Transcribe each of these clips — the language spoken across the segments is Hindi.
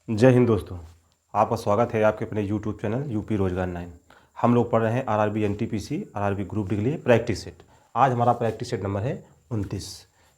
जय हिंद दोस्तों। आपका स्वागत है आपके अपने यूट्यूब चैनल यूपी रोजगार 9। हम लोग पढ़ रहे हैं RRB NTPC RRB group D के लिए प्रैक्टिस सेट। आज हमारा प्रैक्टिस सेट नंबर है 29।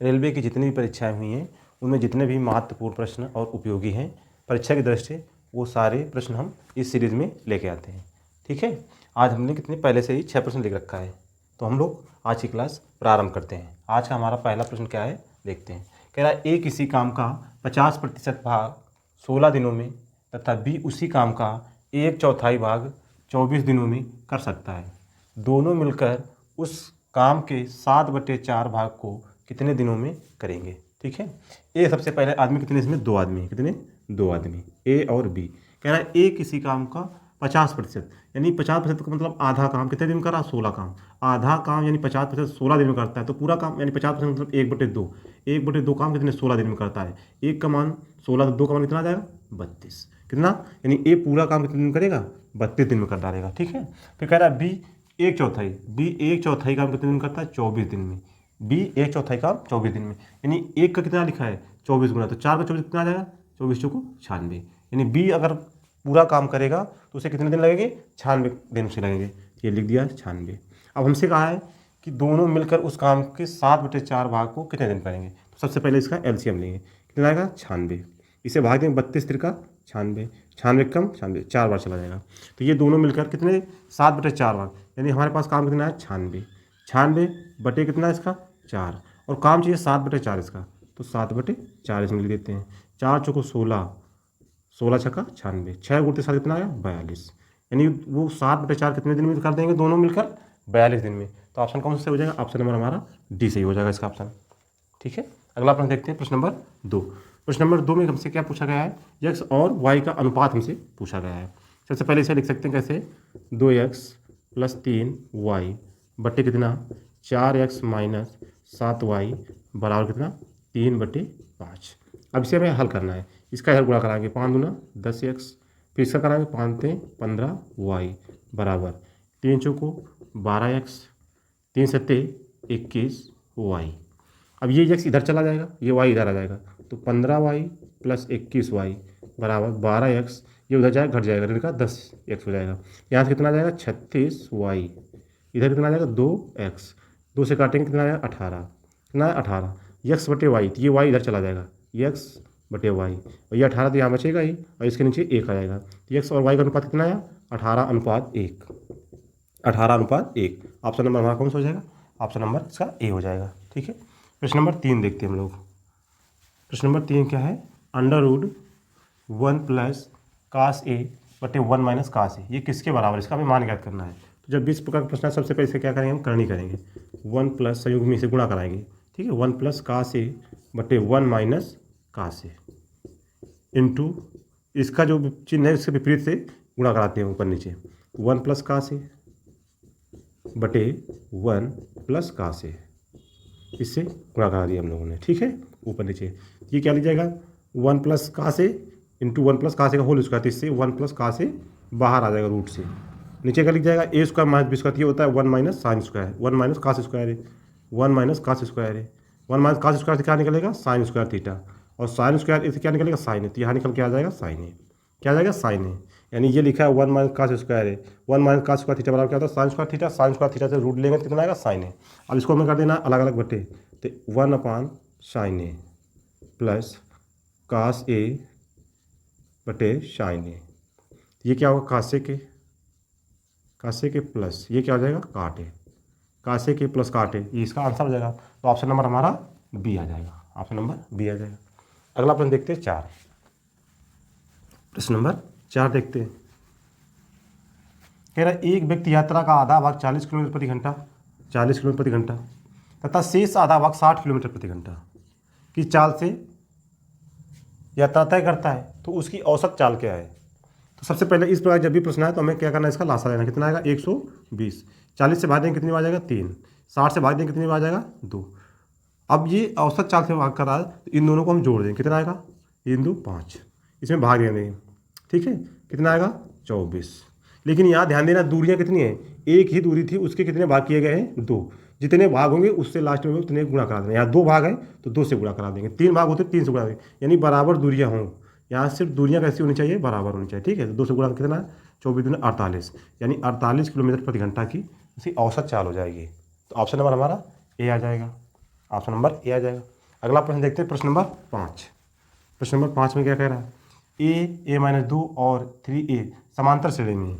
रेलवे की जितनी भी परीक्षाएं हुई हैं उनमें जितने भी महत्वपूर्ण प्रश्न और उपयोगी हैं परीक्षा की दृष्टि से, वो सारे प्रश्न हम इस सीरीज़ में लेके आते हैं। ठीक है, आज हमने कितने पहले से ही 6 प्रश्न लिख रखा है, तो हम लोग आज की क्लास प्रारंभ करते हैं। आज का हमारा पहला प्रश्न क्या है देखते हैं। कह रहा है ए किसी काम का 50% भाग 16 दिनों में तथा बी उसी काम का 1/4 भाग 24 दिनों में कर सकता है। दोनों मिलकर उस काम के 7/4 भाग को कितने दिनों में करेंगे। ठीक है, ए सबसे पहले आदमी कितने, इसमें 2 आदमी, कितने 2 आदमी, ए और बी। कह रहा है ए किसी काम का 50%, यानी 50% का मतलब आधा काम कितने दिन में कर रहा है, 16 काम। आधा काम यानी 50% 16 दिन में करता है, तो पूरा काम यानी 50% मतलब 1/2। 1/2 काम कितने 16 दिन में करता है। एक का मान 16, तो 2 का मान कितना आ जाएगा 32। कितना, यानी ए पूरा काम कितने दिन में करेगा, 32 दिन में कर डालेगा। ठीक है, फिर कह रहा है बी 1/4, बी 1/4 काम कितने दिन में करता है, 24 दिन में। बी 1/4 काम 24 दिन में, यानी एक का कितना लिखा है 24 गुना, तो 4 का 24 कितना आ जाएगा, 24 चौको 96। यानी बी अगर पूरा काम करेगा तो उसे कितने दिन लगेंगे, 96 दिन से लगेंगे। ये लिख दिया 96। अब हमसे कहा है कि दोनों मिलकर उस काम के 7/4 भाग को कितने दिन करेंगे। तो सबसे पहले इसका एलसीएम लेंगे, कितना आएगा 96। इसे भाग देंगे 32 तिरका 96, 96 कम 96, 4 बार चला जाएगा। तो ये दोनों मिलकर कितने 7/4 भाग, यानी हमारे पास काम कितना है 96। 96 बटे कितना इसका 4, और काम चाहिए 7/4 इसका, तो 7/4 इसमें लिख देते हैं। 4 चौको 16, 16 छक्का 96, 6 गुणते 7 कितना आया 42। यानी वो 7/4 कितने दिन में कर देंगे दोनों मिलकर, 42 दिन में। तो ऑप्शन कौन सा हो जाएगा, ऑप्शन नंबर हमारा डी सही हो जाएगा इसका ऑप्शन। ठीक है, अगला प्रश्न देखते हैं, प्रश्न नंबर 2। प्रश्न नंबर 2 में हमसे क्या पूछा गया है, एक्स और वाई का अनुपात हमसे पूछा गया है। सबसे पहले इसे लिख सकते हैं कैसे, 2x + 3y बटे कितना 4x - 7y बराबर कितना 3/5। अब इसे हमें हल करना है। इसका हल गुणा कराएंगे, 5 दूना 10x, फिर इसका कराएंगे 5 × 15y बराबर 3 चौको 12x, 3 सत्ते 21y। अब ये x इधर चला जाएगा, ये y इधर आ जाएगा, तो 15y + 21y बराबर 12x, ये उधर जाएगा घट जाएगा, ऋण का 10x हो जाएगा। यहाँ से कितना आ जाएगा 36y, इधर कितना आ जाएगा 2x, 2 से काटेंगे कितना आएगा 18, कितना है 18 x बटे y, तो ये y इधर चला जाएगा, x बटे y, और ये 18 तो यहाँ बचेगा ही, और इसके नीचे 1 आ जाएगा। तो x और y का अनुपात कितना आया 18:1, 18:1। ऑप्शन नंबर हमारा कौन सा हो जाएगा, ऑप्शन नंबर इसका ए हो जाएगा। ठीक है, प्रश्न नंबर 3 देखते हैं हम लोग। प्रश्न नंबर 3 क्या है, √1 + cos A बटे 1 - cos A, ये किसके बराबर, इसका हमें मान ज्ञात करना है। तो जब 20 प्रकार का प्रश्न है, सबसे पहले इसे क्या करेंगे, हम करनी करेंगे, 1 प्लस संयुग्म में इसे गुणा कराएंगे। ठीक है, 1 + cos A बटे 1 - cos A इंटू इसका जो चिन्ह है इसके विपरीत से गुणा कराते हैं ऊपर नीचे, 1 + cos A बटे 1 + cos A, इससे गुणा करा दिया हम लोगों ने। ठीक है, ऊपर नीचे ये क्या लिख जाएगा 1 + cos A into 1 + cos A का होल स्क्वायर, तो इससे 1 + cos A बाहर आ जाएगा रूट से। नीचे का लिख जाएगा a² - b², ये होता है 1 - sin स्क्वायर, 1 - cos स्क्वायर है, 1 - cos स्क्वायर है, 1 - cos स्क्वायर से क्या निकलेगा sin स्क्वायर थीटा, और sin स्क्वायर इससे क्या निकलेगा sin है, तो यहाँ निकल के आ जाएगा sin है, क्या आ जाएगा sin है। यानी ये लिखा है 1 - cos स्क्वायर है, 1 - cos स्क्वायर थीटा बराबर क्या होता है sin square theta, sin square theta से रूट लेंगे तो कितना आएगा sin है। अब इसको हमें कर देना अलग अलग बटे, तो 1/sin A + cos A बटे sin A, ये क्या होगा cos A के प्लस ये क्या हो जाएगा cot A, cos A के प्लस cot A, ये इसका आंसर हो जाएगा। तो ऑप्शन नंबर हमारा बी आ जाएगा, ऑप्शन नंबर बी आ जाएगा। अगला प्रश्न देखते हैं 4। प्रश्न नंबर 4 देखते हैं, कह रहा है एक व्यक्ति यात्रा का आधा भाग 40 किलोमीटर प्रति घंटा, 40 किलोमीटर प्रति घंटा तथा शेष आधा भाग 60 किलोमीटर प्रति घंटा की चाल से यात्रा तय करता है, तो उसकी औसत चाल क्या है। तो सबसे पहले इस प्रकार जब भी प्रश्न आए तो हमें क्या करना है, इसका लासा लेना, कितना आएगा 120, 40 से भाग देंगे कितनी बार आ जाएगा 3, 60 से भाग देंगे कितनी बार आ जाएगा 2। अब ये औसत चाल से भाग कर रहा है, तो इन दोनों को हम जोड़ देंगे, कितना आएगा 3×5, इसमें भाग देंगे। ठीक है, कितना आएगा 24। लेकिन यहाँ ध्यान देना दूरियाँ कितनी हैं, एक ही दूरी थी, उसके कितने भाग किए गए हैं 2, जितने भाग होंगे उससे लास्ट में उतने गुणा करा देंगे। यहाँ 2 भाग है तो 2 से गुणा करा देंगे, 3 भाग होते 3 से गुणा देंगे, यानी बराबर दूरियाँ हों, यहाँ सिर्फ दूरियाँ कैसी होनी चाहिए, बराबर होनी चाहिए, ठीक है। तो 2 से गुणा कितना है, 24 दूनी 48, यानी 48 किलोमीटर प्रति घंटा की इसकी औसत चाल हो जाएगी। तो ऑप्शन नंबर हमारा ए आ जाएगा, ऑप्शन नंबर ए आ जाएगा। अगला प्रश्न देखते हैं, प्रश्न नंबर 5। प्रश्न नंबर 5 में क्या कह रहा है, ए माइनस 2 और 3a समांतर श्रेणी में है।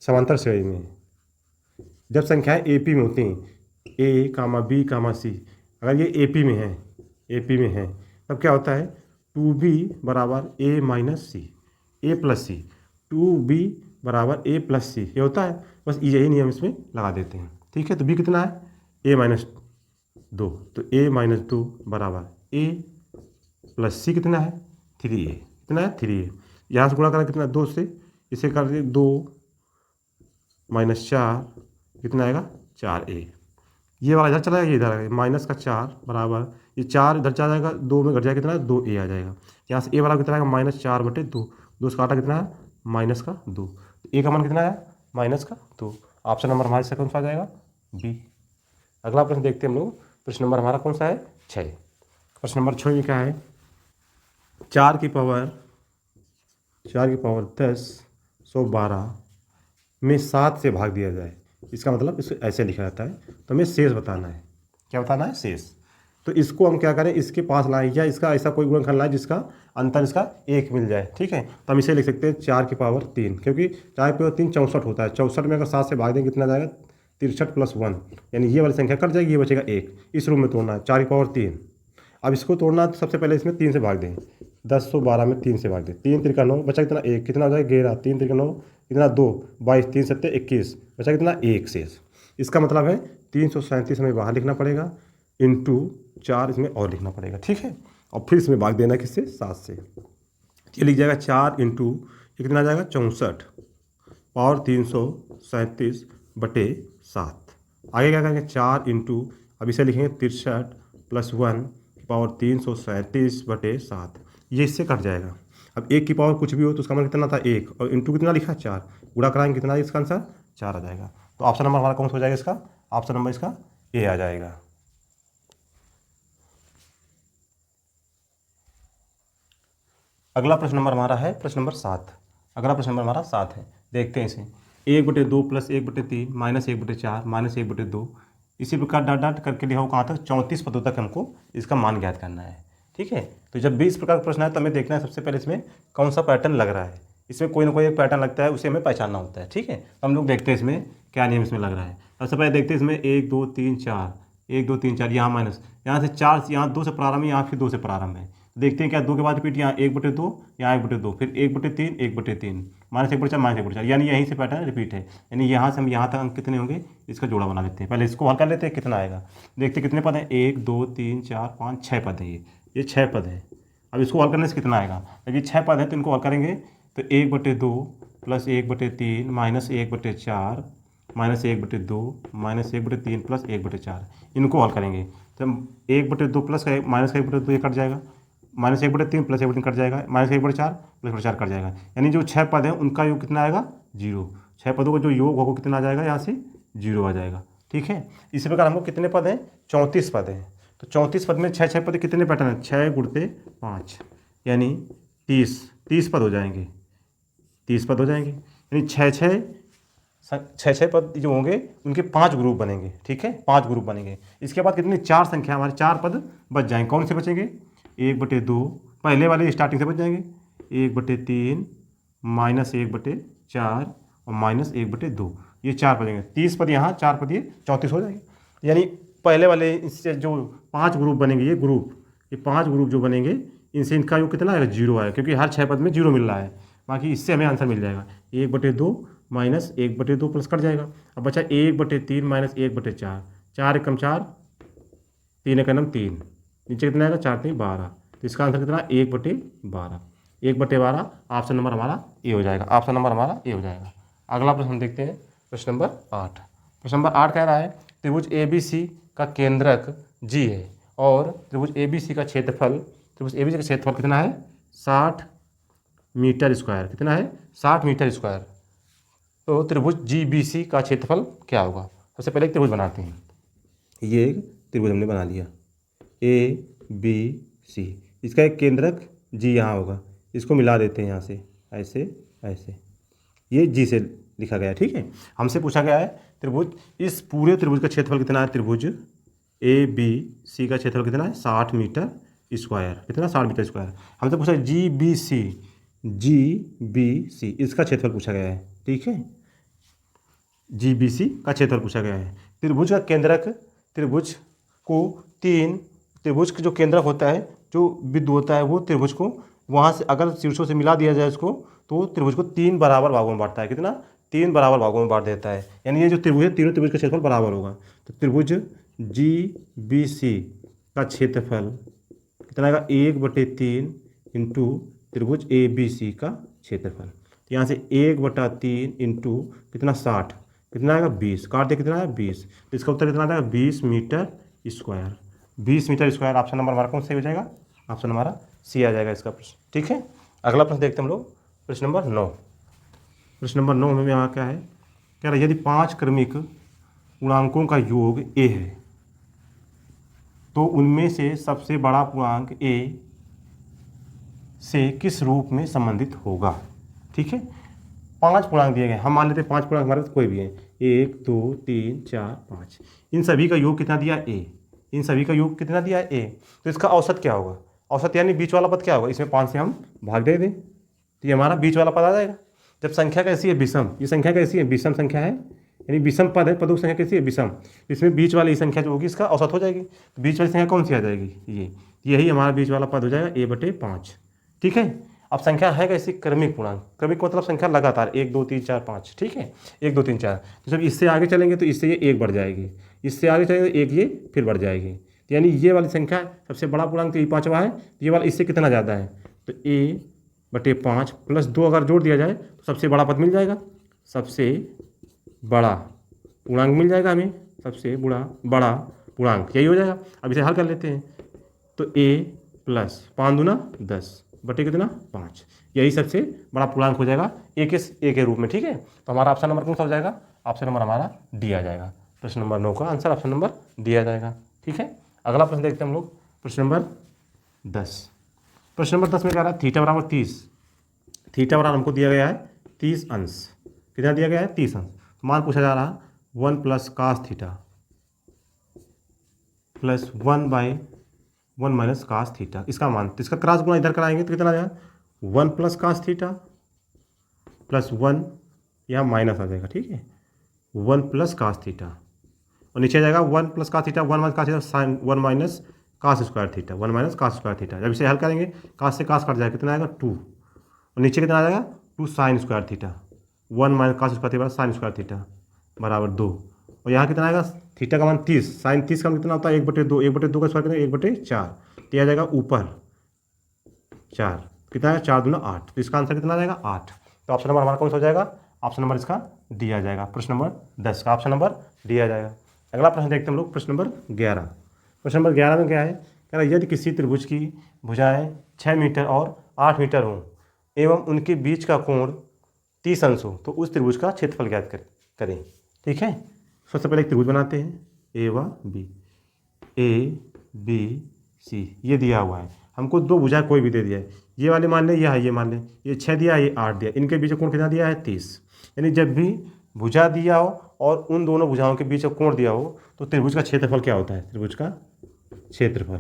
समांतर श्रेणी में जब संख्याएं AP में होती हैं, A comma B comma C, अगर ये AP में है, AP में है, तब क्या होता है 2B बराबर A minus C, A plus C, 2B बराबर A प्लस सी, ये होता है। बस यही नियम इसमें लगा देते हैं, ठीक है। तो B कितना है, A माइनस 2, तो A माइनस 2 बराबर A प्लस सी कितना है 3A, कितना है 3A। यहाँ से गुणा करें कितना, 2 से, इसे कर दिए 2 माइनस 4 कितना आएगा 4A। ये वाला इधर चला जाएगा, ये इधर आएगा, माइनस का 4 बराबर, ये 4 इधर चला जाएगा, 2 में घट जाएगा कितना, 2A आ जाएगा। यहाँ से A वाला कितना आएगा, -4/2, 2 से काटा कितना है, माइनस का 2, तो A का मान कितना है, माइनस का 2। ऑप्शन नंबर हमारे से कौन सा आ जाएगा, B। अगला प्रश्न देखते हैं हम लोग, प्रश्न नंबर हमारा कौन सा है, 6। प्रश्न नंबर 6 में क्या है, 4 की पावर 10 112 में 7 से भाग दिया जाए, इसका मतलब इसको ऐसे लिखा जाता है। तो हमें शेष बताना है, क्या बताना है, शेष। तो इसको हम क्या करें, इसके पास लाएं, या इसका ऐसा कोई गुणनखंड लाएं जिसका अंतर इसका 1 मिल जाए, ठीक है। तो हम इसे लिख सकते हैं 4 की पावर 3, क्योंकि 4 की पावर 3 64 होता है। 64 में अगर 7 से भाग देंगे कितना जाएगा, 63 + 1, यानी ये वाली संख्या कट जाएगी, ये बचेगा 1। इस रूप में तोड़ना है 4 की पावर 3। अब इसको तोड़ना है तो सबसे पहले इसमें 3 से भाग दें, 10 112 में 3 से भाग दें, 3 3 9, बचा कितना 1, कितना हो जाएगा 11, 3 3 9 कितना 2, 22 3 7 21, बचा कितना 1 शेष। इसका मतलब है 337 हमें बाहर लिखना पड़ेगा, इंटू 4 इसमें और लिखना पड़ेगा, ठीक है। और फिर इसमें भाग देना किससे, 7 से। ये लिख जाएगा 4 इंटू कितना आ जाएगा 64 पावर 337/7। आगे क्या करेंगे, 4 इंटू, अब इसे लिखेंगे 63 + 1 पावर 337/7, ये इससे कट जाएगा। अब 1 की पावर कुछ भी हो तो उसका मान कितना था 1, और इंटू कितना लिखा 4, गुणा कराएंगे कितना, इसका आंसर 4 आ जाएगा। तो ऑप्शन नंबर हमारा कौन सा हो जाएगा, इसका ऑप्शन नंबर इसका ए आ जाएगा। अगला प्रश्न नंबर हमारा है प्रश्न नंबर 7। अगला प्रश्न नंबर हमारा 7 है, देखते हैं इसे। 1/2 + 1/3 -1/4 -1/2, इसी प्रकार डाट डाट करके लिखा हो कहाँ तक, 34 पदों तक हमको इसका मान ज्ञात करना है, ठीक है। तो जब भी इस प्रकार का प्रश्न है तो हमें देखना है सबसे पहले इसमें कौन सा पैटर्न लग रहा है। इसमें कोई ना कोई एक पैटर्न लगता है, उसे हमें पहचानना होता है, ठीक है। तो हम लोग देखते हैं इसमें क्या नियम इसमें लग रहा है। सबसे पहले देखते हैं इसमें 1 2 3 4, 1 2 3 4, यहाँ माइनस, यहाँ से 4, यहाँ 2 से प्रारंभ है, यहाँ फिर 2 से प्रारंभ है। देखते हैं क्या 2 के बाद रिपीट, यहाँ 1/2, यहाँ 1/2, फिर 1/3 1/3, -1/4 -1/4, यानी यहीं से पैटर्न रिपीट है। यानी यहाँ से हम यहाँ तक अंक कितने होंगे, इसका जोड़ा बना लेते हैं। पहले इसको हल कर लेते हैं कितना आएगा, देखते कितने पद हैं, 1 2 3 4 5 6 पद हैं, ये 6 पद है। अब इसको हल करने से कितना आएगा, जब ये 6 पद है तो इनको हल करेंगे तो 1/2 + 1/3 -1/4 -1/2 -1/3 + 1/4, इनको हल करेंगे तो 1/2 प्लस -1/2 ये कट जाएगा, -1/3 + 1/3 कट जाएगा, -1/4 + 1/4 कट जाएगा। यानी जो 6 पद हैं उनका योग कितना आएगा, 0। 6 पदों का जो योग होगा कितना आ जाएगा, यहाँ से 0 आ जाएगा, ठीक है। इसी प्रकार हमको कितने पद हैं, 34 पद हैं। तो 34 पद में 6 पद कितने पैटर्न है, 6 × 5 यानी 30 पद हो जाएंगे, 30 पद हो जाएंगे। यानी 6 पद जो होंगे उनके 5 ग्रुप बनेंगे, ठीक है, 5 ग्रुप बनेंगे। इसके बाद कितनी 4 संख्या हमारे 4 पद बच जाएंगे। कौन से बचेंगे, 1/2 पहले वाले स्टार्टिंग से बच जाएंगे, 1/3 -1/4 और -1/2, ये 4 बचेंगे। 30 पद यहाँ, 4 पद ये, 34 हो जाएंगे। यानी पहले वाले इससे जो 5 ग्रुप बनेंगे, ये 5 ग्रुप जो बनेंगे इनसे इनका योग कितना आएगा, 0 आएगा, क्योंकि हर 6 पद में 0 मिल रहा है। बाकी इससे हमें आंसर मिल जाएगा 1/2 -1/2 प्लस कट जाएगा। अब बचा 1/3 -1/4, 4 एकम 4, 3 एकम 3, नीचे कितना आएगा 4 3 12, तो इसका आंसर कितना 1/12, 1/12 ऑप्शन नंबर हमारा ए हो जाएगा, ऑप्शन नंबर हमारा ए हो जाएगा। अगला प्रश्न हम देखते हैं, प्रश्न नंबर 8। प्रश्न नंबर 8 कह रहा है त्रिभुज ABC का केंद्रक G है और त्रिभुज ABC का क्षेत्रफल, त्रिभुज ABC का क्षेत्रफल कितना है 60 मीटर स्क्वायर, कितना है 60 मीटर स्क्वायर। तो त्रिभुज GBC का क्षेत्रफल क्या होगा। सबसे पहले एक त्रिभुज बनाते हैं, ये एक त्रिभुज हमने बना लिया ABC, इसका एक केंद्रक G यहाँ होगा, इसको मिला देते हैं यहाँ से, ऐसे ऐसे, ये जी से लिखा गया है। ठीक है, हमसे पूछा गया है त्रिभुज, इस पूरे त्रिभुज का क्षेत्रफल कितना है, त्रिभुज ए बी सी का क्षेत्रफल कितना है, 60 मीटर स्क्वायर। कितना, 60 मीटर स्क्वायर। हमसे पूछा है जी बी सी इसका क्षेत्रफल पूछा गया है। ठीक है, जी बी सी का क्षेत्रफल पूछा गया है। त्रिभुज का केंद्रक, त्रिभुज को तीन, त्रिभुज का जो केंद्रक होता है, जो बिंदु होता है, वो त्रिभुज को वहाँ से अगर शीर्षों से मिला दिया जाए इसको, तो त्रिभुज को 3 बराबर भागों में बांटता है। कितना, 3 बराबर भागों में बांट देता है। यानी ये जो त्रिभुज है, तीनों त्रिभुज का क्षेत्रफल बराबर होगा। तो त्रिभुज जी बी सी का क्षेत्रफल कितना आएगा, 1/3 इंटू त्रिभुज ए बी सी का क्षेत्रफल। तो यहाँ से 1/3 इंटू कितना, 60, कितना आएगा 20, काट दे कितना आएगा 20। तो इसका उत्तर कितना आएगा, 20 metre square. 20 metre square option number हमारा कौन सही हो जाएगा, ऑप्शन हमारा सी आ जाएगा इसका प्रश्न। ठीक है, अगला प्रश्न देखते हैं हम लोग, प्रश्न नंबर 9। प्रश्न नंबर 9 में यहाँ क्या है, कह रहा है यदि 5 क्रमिक पूर्णांकों का योग ए है तो उनमें से सबसे बड़ा पूर्णांक ए से किस रूप में संबंधित होगा। ठीक है, 5 पूर्णांक दिए गए, हम मान लेते हैं 5 पूर्णांक हमारे पास कोई भी है, 1 2 3 4 5, इन सभी का योग कितना दिया ए, इन सभी का योग कितना दिया ए। तो इसका औसत क्या होगा, औसत यानी बीच वाला पद क्या होगा, इसमें 5 से हम भाग दे दें तो ये हमारा बीच वाला पद आ जाएगा। जब संख्या कैसी है, विषम, ये संख्या कैसी है, विषम संख्या है, यानी विषम पद है, पदों की संख्या कैसी है, विषम, इसमें बीच वाली संख्या जो होगी इसका औसत हो जाएगी। तो बीच वाली संख्या कौन सी आ जाएगी, ये, यही हमारा बीच वाला पद हो जाएगा a/5। ठीक है, अब संख्या है कैसी, क्रमिक पूर्णांक, क्रमिक मतलब संख्या लगातार 1 2 3 4 5। ठीक है, 1 2 3 4, तो जब इससे आगे चलेंगे तो इससे ये 1 बढ़ जाएगी, इससे आगे चलेंगे तो 1 ये फिर बढ़ जाएगी। तो यानी ये वाली संख्या सबसे बड़ा पूर्णांक तो ये 5वां है, ये वाला इससे कितना ज़्यादा है, तो a/5 प्लस 2 अगर जोड़ दिया जाए तो सबसे बड़ा पद मिल जाएगा, सबसे बड़ा पूर्णांक मिल जाएगा हमें, सबसे बड़ा पूर्णांक यही हो जाएगा। अब इसे हल कर लेते हैं, तो a प्लस 5 दूना 10 बटे कितना 5, यही सबसे बड़ा पूर्णांक हो जाएगा ए के रूप में। ठीक है, तो हमारा ऑप्शन नंबर कौन सा हो जाएगा, ऑप्शन नंबर हमारा डी आ जाएगा। प्रश्न नंबर 9 का आंसर ऑप्शन नंबर डी आ जाएगा। ठीक है, अगला प्रश्न देखते हैं हम लोग, प्रश्न नंबर 10। प्रश्न नंबर 10 में कह रहा है थीटा बराबर 30, थीटा बराबर हमको दिया गया है 30 अंश, कितना दिया गया है 30 अंश। तो मान पूछा जा रहा 1 + cos theta plus 1/1 - cos theta, इसका मान, तो इसका क्रॉस गुणा इधर कराएंगे तो कितना आ जाएगा, 1 + cos थीटा प्लस 1, यहाँ माइनस आ जाएगा। ठीक है, 1 + cos थीटा, और नीचे आ जाएगा 1 + cos theta 1 - cos theta sine 1 - cos square theta 1 - cos square theta. जब इसे हल करेंगे cos से cos कट जाएगा, कितना आएगा 2, और नीचे कितना आ जाएगा 2 sin square theta 1 - cos square theta sine square theta बराबर 2, और यहाँ कितना आएगा, थीटा का मान 30, साइन 30 का मान कितना होता है 1/2, 1/2 का स्क्वायर कितना 1/4, तो यह आ जाएगा ऊपर 4, कितना है 4 दूना 8, तो इसका आंसर कितना आ जाएगा 8। तो ऑप्शन नंबर हमारा कौन सा हो जाएगा, ऑप्शन नंबर इसका डी आ जाएगा। प्रश्न नंबर 10 का ऑप्शन नंबर डी आ जाएगा। अगला प्रश्न देखते हैं हम लोग, प्रश्न नंबर 11। प्रश्न नंबर 11 में क्या है, कह रहा है यदि किसी त्रिभुज की भुजाएं 6 मीटर और 8 मीटर हों एवं उनके बीच का कोण 30 अंश हो तो उस त्रिभुज का क्षेत्रफल ज्ञात करें। ठीक है, सबसे पहले एक त्रिभुज बनाते हैं, ए व बी, ए बी सी, ये दिया हुआ है, हमको 2 भुजा कोई भी दे दिया है, ये वाले मान लें, यह है ये मान लें, ये 6 दिया है, ये 8 दिया, इनके बीच कोण कितना दिया है 30। यानी जब भी भुजा दिया हो और उन दोनों भुजाओं के बीच कोण दिया हो तो त्रिभुज का क्षेत्रफल क्या होता है, त्रिभुज का क्षेत्रफल,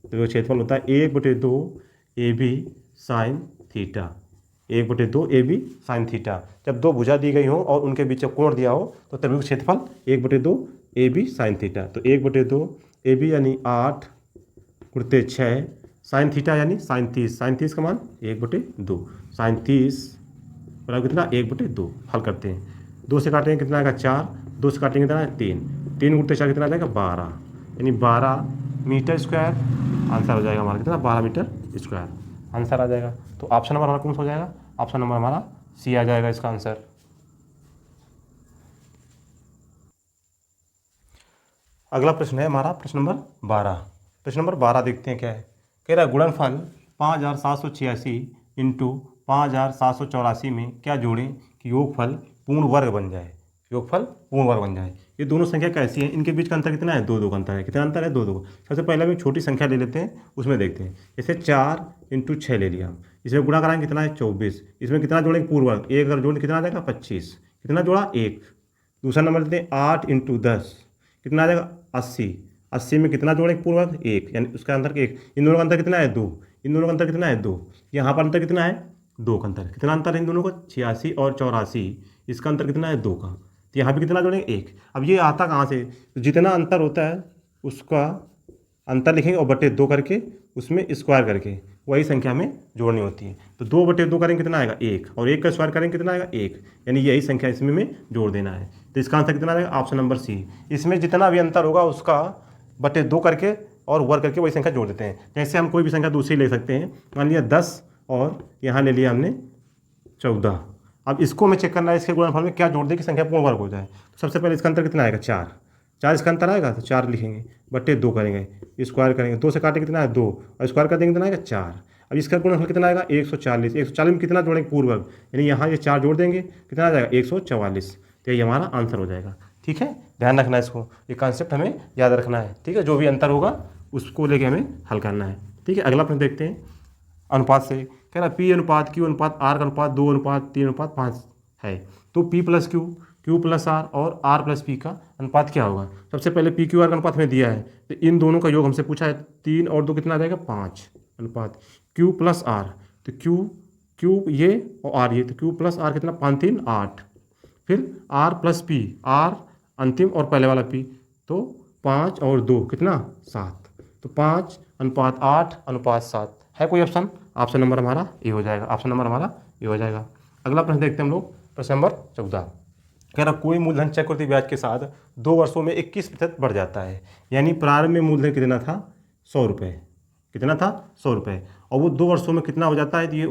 त्रिभुज क्षेत्रफल होता है 1/2 AB sine theta, 1/2 AB sine theta. जब 2 भुजा दी गई हो और उनके बीच कोण दिया हो तो त्रिभुज क्षेत्रफल 1/2 AB साइन थीटा। तो 1/2 AB यानी 8 × 6 साइन थीटा यानी साइन 30, साइन 30 का मान 1/2, साइन 30 बराबर कितना 1/2। हल करते हैं, 2 से काटेंगे कितना आएगा 4, 2 से काटेंगे कितना है 3, 3 × 4 कितना आ जाएगा 12, यानी 12 मीटर स्क्वायर आंसर हो जाएगा हमारा, कितना 12 मीटर स्क्वायर आंसर आ जाएगा। तो ऑप्शन नंबर हमारा कौन सा हो जाएगा, ऑप्शन नंबर हमारा सी आ जाएगा इसका आंसर। अगला प्रश्न है हमारा प्रश्न नंबर 12। प्रश्न नंबर 12 देखते हैं क्या है, कह रहा है गुणनफल 5786 इंटू 5784 में क्या जोड़ें कि योगफल पूर्ण वर्ग बन जाए, योगफल पूर्ण वर्ग बन जाए। ये दोनों संख्या कैसी है, इनके बीच का अंतर कितना है 2 2 का अंतर है, कितना अंतर है 2 2। सबसे पहले हम एक छोटी संख्या ले लेते हैं, उसमें देखते हैं, जैसे 4 इंटू 6 ले लिया। इसमें गुणा कराएंगे कितना है 24। इसमें कितना जोड़ेंगे पूर्ण वर्ग, एक अगर जोड़ेंगे कितना आ जाएगा 25। कितना जोड़ा 1। दूसरा नंबर लेते हैं 8 इंटू 10 कितना आ जाएगा 80। 80 में कितना जोड़ेंगे पूर्ण वर्ग 1, यानी उसका अंतर 1। इन दोनों का अंतर कितना है 2। इन दोनों का अंतर कितना है 2। यहाँ पर अंतर कितना है 2 का अंतर। कितना अंतर है इन दोनों का 86 और 84। इसका अंतर कितना है 2 का। तो यहाँ पे कितना जोड़ेंगे 1। अब ये आता कहाँ से, तो जितना अंतर होता है उसका अंतर लिखेंगे और बटे 2 करके उसमें स्क्वायर करके वही संख्या में जोड़नी होती है। तो 2 बटे 2 करेंगे कितना आएगा 1, और 1 का स्क्वायर करेंगे कितना आएगा 1, यानी यही संख्या इसमें में जोड़ देना है। तो इसका आंसर कितना आएगा ऑप्शन नंबर सी। इसमें जितना भी अंतर होगा उसका बटे 2 करके और वर्ग करके वही संख्या जोड़ देते हैं। जैसे हम कोई भी संख्या दूसरी ले सकते हैं, मान लिया 10 और यहाँ ले लिया हमने 14। अब इसको हमें चेक करना है इसके गुणनफल में क्या जोड़ दे कि संख्या पूर्ण वर्ग हो जाए। तो सबसे पहले इसका अंतर कितना आएगा 4। 4 इसका अंतर आएगा तो 4 लिखेंगे, बटे 2 करेंगे, स्क्वायर करेंगे, 2 से काटेंगे कितना है 2 और स्क्वायर कर देंगे कितना आएगा 4। अब इसका गुणनफल कितना आएगा 140। 140 में कितना जोड़ेंगे पूर्ण वर्ग, यानी यहाँ ये 4 जोड़ देंगे कितना आ जाएगा 144। तो ये हमारा आंसर हो जाएगा। ठीक है, ध्यान रखना है इसको, ये कॉन्सेप्ट हमें याद रखना है। ठीक है, जो भी अंतर होगा उसको लेके हमें हल करना है। ठीक है, अगला प्रश्न देखते हैं। अनुपात से कह रहा P अनुपात Q अनुपात R का अनुपात 2 अनुपात 3 अनुपात 5 है, तो P plus Q, Q plus R और R प्लस P का अनुपात क्या होगा। सबसे पहले P Q R का अनुपात हमें दिया है, तो इन दोनों का योग हमसे पूछा है। 3 और 2 कितना आ जाएगा 5 अनुपात Q प्लस R, तो Q ये और R ये, तो Q प्लस R कितना 5 3 8। फिर R प्लस P, R अंतिम और पहले वाला P, तो 5 और 2 कितना 7, तो 5 अनुपात 8 अनुपात 7 है कोई ऑप्शन। ऑप्शन नंबर हमारा ये हो जाएगा, ऑप्शन नंबर हमारा ये हो जाएगा। अगला प्रश्न देखते हैं हम लोग, प्रश्न नंबर 14। कह रहा कोई मूलधन चक्रवृद्धि ब्याज के साथ 2 वर्षों में 21% बढ़ जाता है, यानी प्रारंभ में मूलधन कितना था 100 रुपये, कितना था 100 रुपये, और वो 2 वर्षों में कितना हो जाता है, तो ये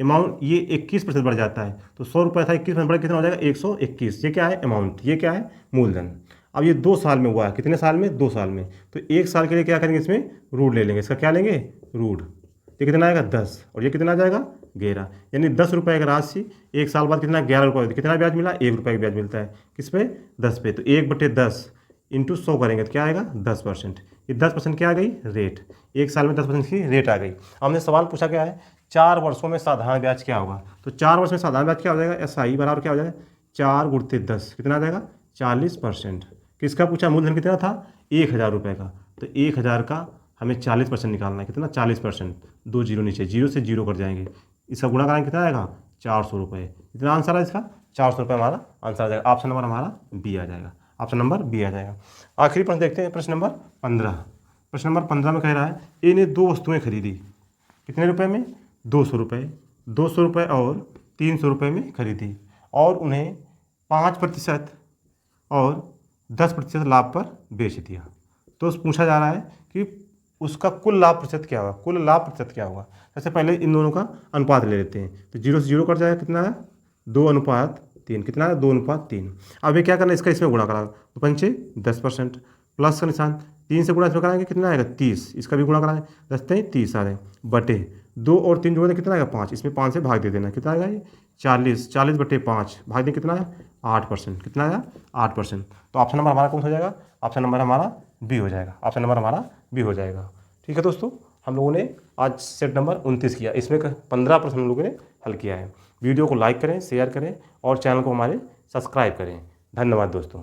अमाउंट ये 21% बढ़ जाता है। तो 100 रुपये था 21% बढ़ कितना हो जाएगा 121। ये क्या है अमाउंट, ये क्या है मूलधन। अब ये 2 साल में हुआ है, कितने साल में 2 साल में, तो 1 साल के लिए क्या करेंगे इसमें रूट ले लेंगे। इसका क्या लेंगे रूट, ये कितना आएगा 10 और ये कितना आ जाएगा 11, यानी 10 रुपये की राशि 1 साल बाद कितना 11 रुपये, कितना ब्याज मिला 1 रुपये का ब्याज मिलता है किस पे 10 पे। तो 1/10 इंटू 100 करेंगे तो क्या आएगा 10%। ये 10% क्या आ गई रेट, 1 साल में 10% की रेट आ गई। हमने सवाल पूछा क्या है 4 वर्षों में साधारण ब्याज क्या होगा, तो 4 वर्ष में साधारण ब्याज क्या हो जाएगा SI बराबर क्या हो जाएगा 4 × 10 कितना आ जाएगा 40%। किसका पूछा मूलधन कितना था 1000 रुपये का, तो 1000 का हमें 40% निकालना है, कितना 40%, 2 जीरो नीचे, 0 से 0 कट जाएंगे, इसका गुणा कराएंगे कितना आएगा 400 रुपये। इतना आंसर है इसका 400 रुपये हमारा आंसर आ जाएगा। ऑप्शन नंबर हमारा बी आ जाएगा, ऑप्शन नंबर बी आ जाएगा। आखिरी प्रश्न देखते हैं, प्रश्न नंबर 15। प्रश्न नंबर 15 में कह रहा है ए ने 2 वस्तुएं खरीदी, कितने रुपए में 200 रुपये, 200 रुपये और 300 रुपये में खरीदी, और उन्हें 5% और 10% लाभ पर बेच दिया। तो पूछा जा रहा है कि उसका कुल लाभ प्रतिशत क्या होगा, कुल लाभ प्रतिशत क्या होगा। सबसे पहले इन दोनों का अनुपात ले लेते हैं, तो 0 से 0 कट जाएगा, कितना है 2:3, कितना है 2:3। अब ये क्या करना है इसका इसमें गुणा करा, तो 5 10%, प्लस का निशान 3 से गुणा इसमें कराएंगे कितना आएगा 30, इसका भी गुणा कराएंगे 10 30 आ रहे बटे 2 और 3 जोड़े कितना आएगा 5, इसमें 5 से भाग दे देना, कितना आएगा ये 40, 40/5 भाग दें कितना है 8%, कितना आएगा 8%। तो ऑप्शन नंबर हमारा कौन हो जाएगा, ऑप्शन नंबर हमारा बी हो जाएगा, ऑप्शन नंबर हमारा बी हो जाएगा। ठीक है दोस्तों, हम लोगों ने आज सेट नंबर 29 किया, इसमें 15 प्रश्न हम लोगों ने हल किया है। वीडियो को लाइक करें, शेयर करें और चैनल को हमारे सब्सक्राइब करें। धन्यवाद दोस्तों।